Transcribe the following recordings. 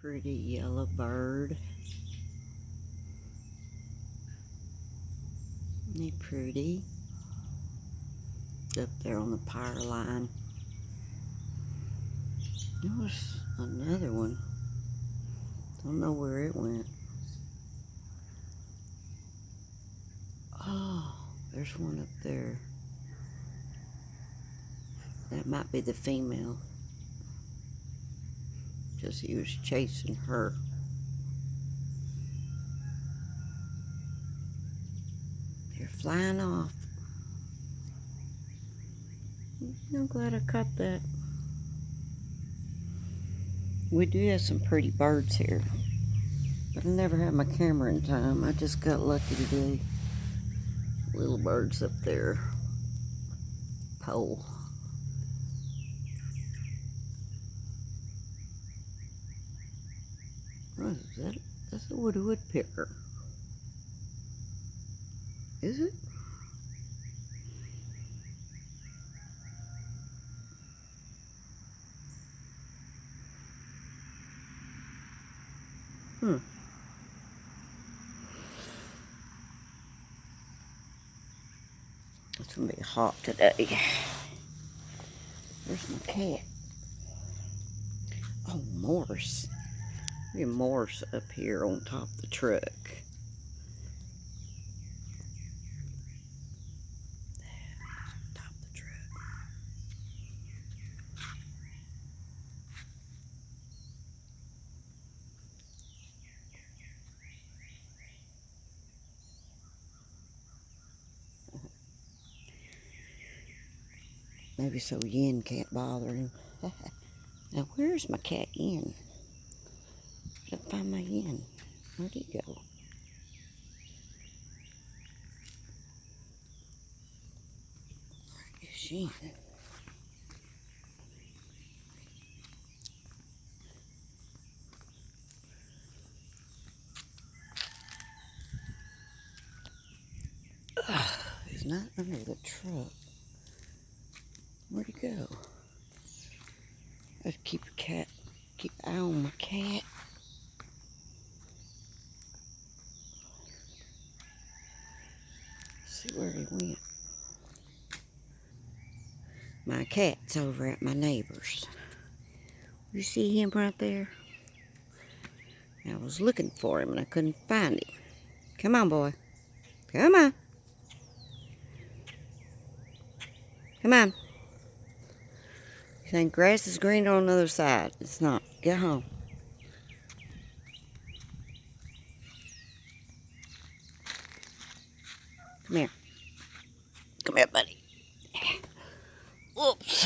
Pretty yellow bird. Isn't he pretty? Up there on the power line. There's another one. Don't know where it went. Oh, there's one up there. That might be the female. Just he was chasing her. They're flying off. I'm glad I caught that. We do have some pretty birds here, but I never had my camera in time. I just got lucky today. Little birds up there. Pole. What is that? That's a woodpecker. Is it? It's gonna be hot today. Where's my cat? Oh, Morse. Look at Morse up here on top of the truck. Top of the truck. Maybe so Yin can't bother him. Now, where's my cat Yin? I gotta find my Yin. Where'd he go? Where is Yin? He's not under the truck. Where'd he go? I gotta keep an eye on my cat. See where he went. My cat's over at my neighbor's. You see him right there? I was looking for him and I couldn't find him. Come on, boy. Come on. Come on. You think grass is green on the other side? It's not. Get home. Come here. Come here, buddy. Oops.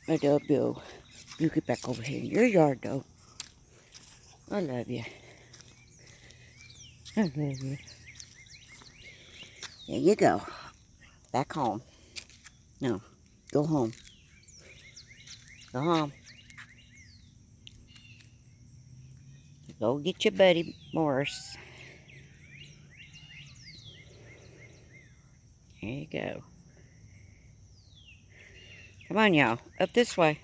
I love you. You get back over here in your yard, though. I love you. I love you. There you go. Back home. No, go home. Go home. Go get your buddy, Morris. There you go. Come on, y'all. Up this way.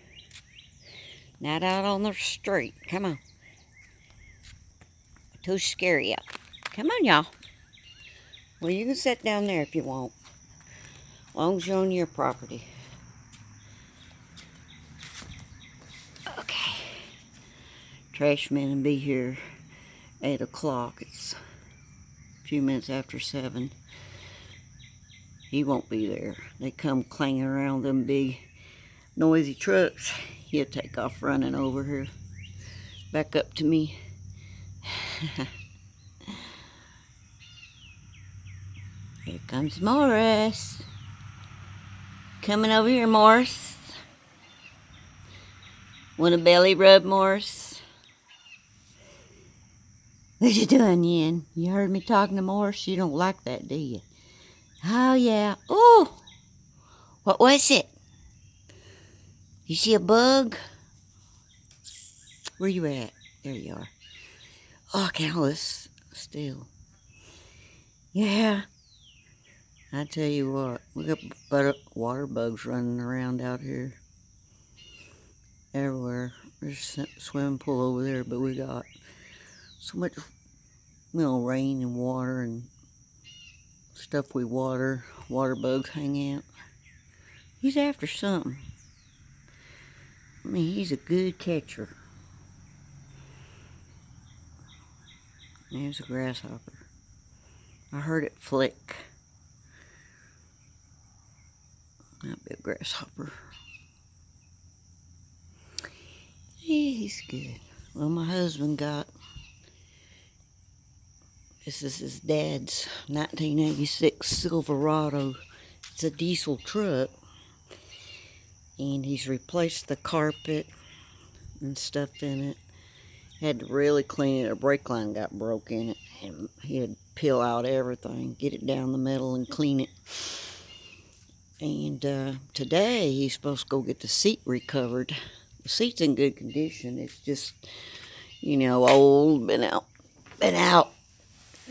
Not out on the street. Come on. Too scary out. Come on, y'all. Well, you can sit down there if you want. As long as you're on your property. Okay. Trash man will be here 8 o'clock. It's a few minutes after 7. He won't be there. They come clanging around them big noisy trucks. He'll take off running over here. Back up to me. Here comes Morris. Coming over here, Morris. Want a belly rub, Morris? What you doing, Yin? You heard me talking to Morris? You don't like that, do you? Oh, yeah. Oh! What was it? You see a bug? Where you at? There you are. Oh, I can't hold this still. Yeah. I tell you what, we got water bugs running around out here. Everywhere. There's a swimming pool over there, but we got so much, rain and water and stuff we water. Water bugs hang out. He's after something. I mean, he's a good catcher. There's a grasshopper. I heard it flick. That'd be a grasshopper. Yeah, he's good. Well, my husband got, this is his dad's 1986 Silverado. It's a diesel truck. And he's replaced the carpet and stuff in it. Had to really clean it. A brake line got broke in it. And he had to peel out everything, get it down the middle and clean it. And today he's supposed to go get the seat recovered. The seat's in good condition. It's just, old, been out,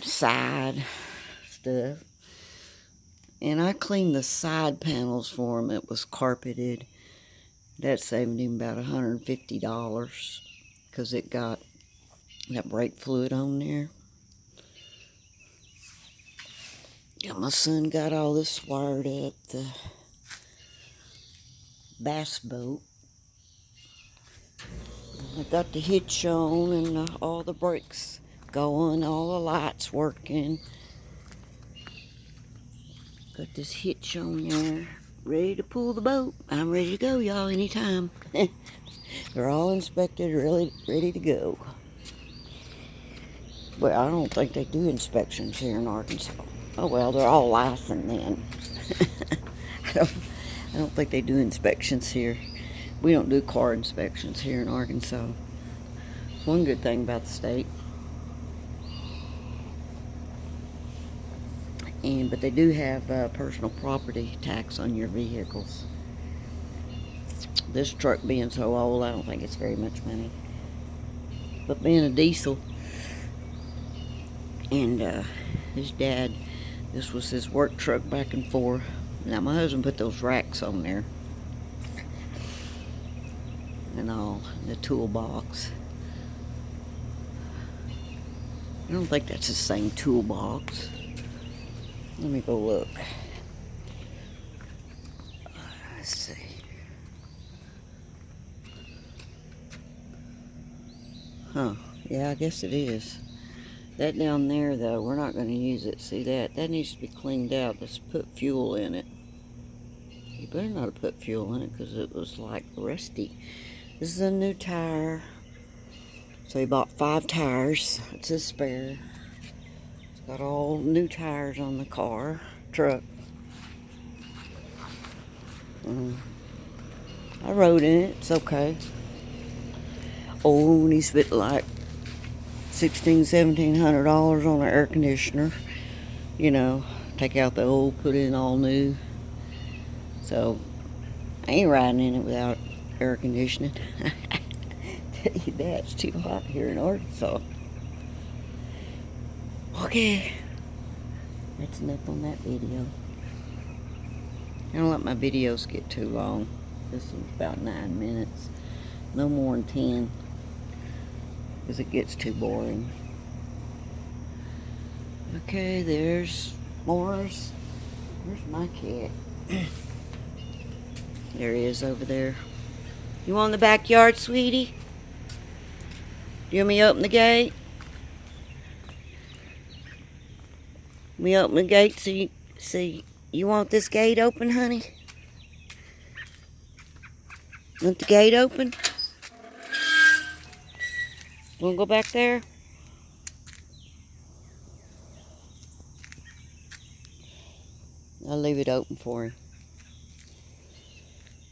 side stuff. And I cleaned the side panels for him. It was carpeted. That saved him about $150 because it got that brake fluid on there. Yeah, my son got all this wired up. The bass boat. I got the hitch on and all the brakes going, all the lights working. Got this hitch on there, ready to pull the boat. I'm ready to go, y'all, anytime. They're all inspected, really ready to go. But I don't think they do inspections here in Arkansas. Oh well, they're all licensed then. I don't think they do inspections here. We don't do car inspections here in Arkansas. One good thing about the state. But they do have personal property tax on your vehicles. This truck being so old, I don't think it's very much money. But being a diesel, and his dad, this was his work truck back and forth. Now my husband put those racks on there and all, the toolbox. I don't think that's the same toolbox. Let me go look. Let's see. Huh. Yeah, I guess it is. That down there, though, we're not going to use it. See that? That needs to be cleaned out. Let's put fuel in it. You better not have put fuel in it because it was like rusty. This is a new tire. So he bought 5 tires. It's his spare. Got all new tires on the truck. I rode in it, it's okay. Oh, and he spent like $1,700 on an air conditioner. Take out the old, put in all new. So, I ain't riding in it without air conditioning. Tell you that, it's too hot here in Arkansas. Okay, that's enough on that video. I don't let my videos get too long. This one's about 9 minutes. No more than 10, because it gets too boring. Okay, there's Morris. Where's my cat? There he is over there. You want in the backyard, sweetie? You want me to open the gate? We open the gate so you want this gate open, honey? Want the gate open? Want to go back there? I'll leave it open for him.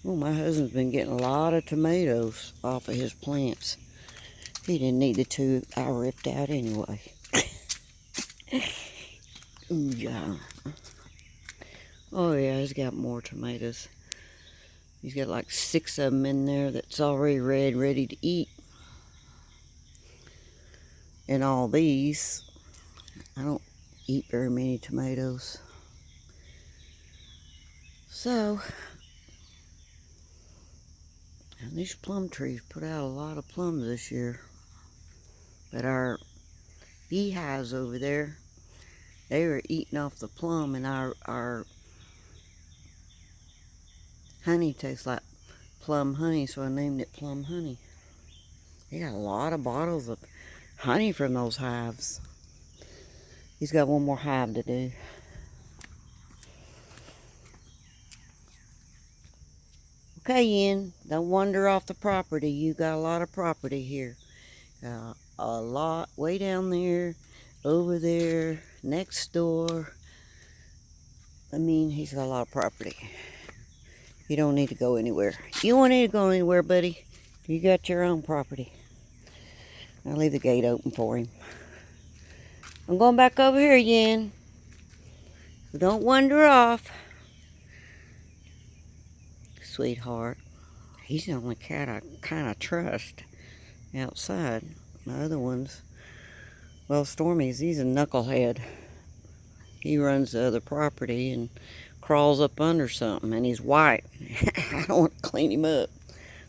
Oh, my husband's been getting a lot of tomatoes off of his plants. He didn't need the 2 I ripped out anyway. Yeah. Oh yeah, he's got more tomatoes. He's got like 6 of them in there that's already red, ready to eat. And all these, I don't eat very many tomatoes. So, And these plum trees put out a lot of plums this year. But our beehives over there, they were eating off the plum, and our honey tastes like plum honey, so I named it Plum Honey. They got a lot of bottles of honey from those hives. He's got one more hive to do. Okay, Ian, don't wander off the property. You got a lot of property here. A lot way down there, over there, next door. I mean, he's got a lot of property. You don't need to go anywhere. You don't need to go anywhere, buddy. You got your own property. I'll leave the gate open for him. I'm going back over here again. So don't wander off. Sweetheart. He's the only cat I kind of trust outside. My other ones, well, Stormy's, he's a knucklehead. He runs the other property and crawls up under something, and he's white. I don't want to clean him up.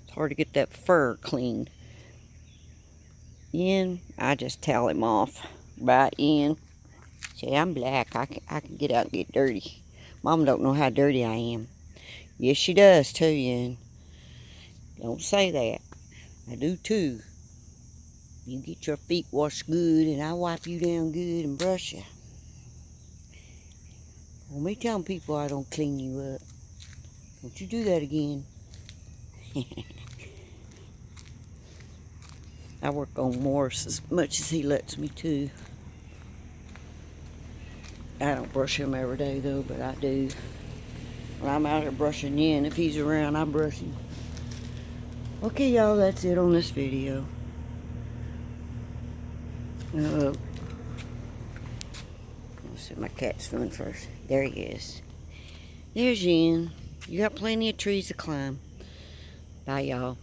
It's hard to get that fur cleaned. Ian, I just towel him off. Right, Ian? Say, I'm black. I can get out and get dirty. Mom don't know how dirty I am. Yes, she does too, Ian. Don't say that. I do too. You get your feet washed good, and I wipe you down good and brush you. Well, me telling people I don't clean you up. Don't you do that again. I work on Morris as much as he lets me too. I don't brush him every day though, but I do. When I'm out here brushing Yin, if he's around, I brush him. Okay, y'all, that's it on this video. Let's see, my cat's doing first. There he is. There's Yin. You got plenty of trees to climb. Bye, y'all.